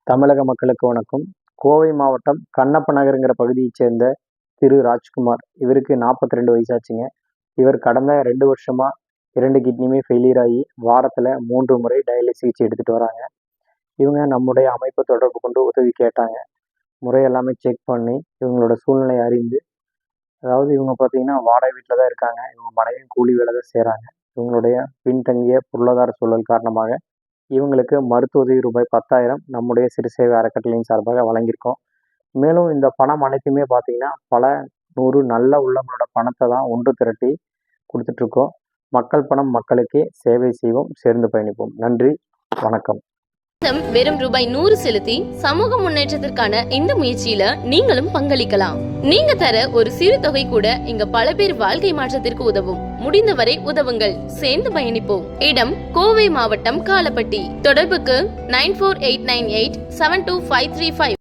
தமிழக மக்களுக்கு வணக்கம். கோவை மாவட்டம் கண்ணப்ப நகருங்கிற பகுதியைச் சேர்ந்த திரு ராஜ்குமார். இவருக்கு 42 வயசாச்சுங்க. இவர் கடந்த 2 வருஷமா 2 கிட்னியுமே ஃபெயிலியர் ஆகி வாரத்தில் 3 முறை டயாலிசிஸ் சிகிச்சை எடுத்துகிட்டு வராங்க. இவங்க நம்முடைய அமைப்பை தொடர்பு கொண்டு உதவி கேட்டாங்க. முறை எல்லாமே செக் பண்ணி இவங்களோட சூழ்நிலையை அறிந்து, அதாவது இவங்க பார்த்தீங்கன்னா வாடகை வீட்டில் தான் இருக்காங்க. இவங்க மனைவியும் கூலி வேலை தான் செய்கிறாங்க. இவங்களுடைய பின்தங்கிய பொருளாதார சூழல் காரணமாக இவங்களுக்கு மருத்துவ உதவி ரூபாய் 10,000 நம்முடைய சிறு சேவை அறக்கட்டளையின் சார்பாக வழங்கியிருக்கோம். மேலும் இந்த பணம் அனைத்துமே பார்த்தீங்கன்னா பல 100 நல்ல உள்ளவங்களோட பணத்தை தான் ஒன்று திரட்டி கொடுத்துட்ருக்கோம். மக்கள் பணம் மக்களுக்கே, சேவை செய்வோம், சேர்ந்து பயணிப்போம். நன்றி, வணக்கம். வெறும் ரூபாய் 100 செலுத்தி சமூக முன்னேற்றத்திற்கான இந்த முயற்சியில நீங்களும் பங்களிக்கலாம். நீங்க தர ஒரு சிறு தொகை கூட இங்க பல பேர் வாழ்க்கை மாற்றத்திற்கு உதவும். முடிந்தவரை உதவுங்கள், சேர்ந்து பயணிப்போம். இடம் கோவை மாவட்டம் காலப்பட்டி. தொடர்புக்கு 9489872535.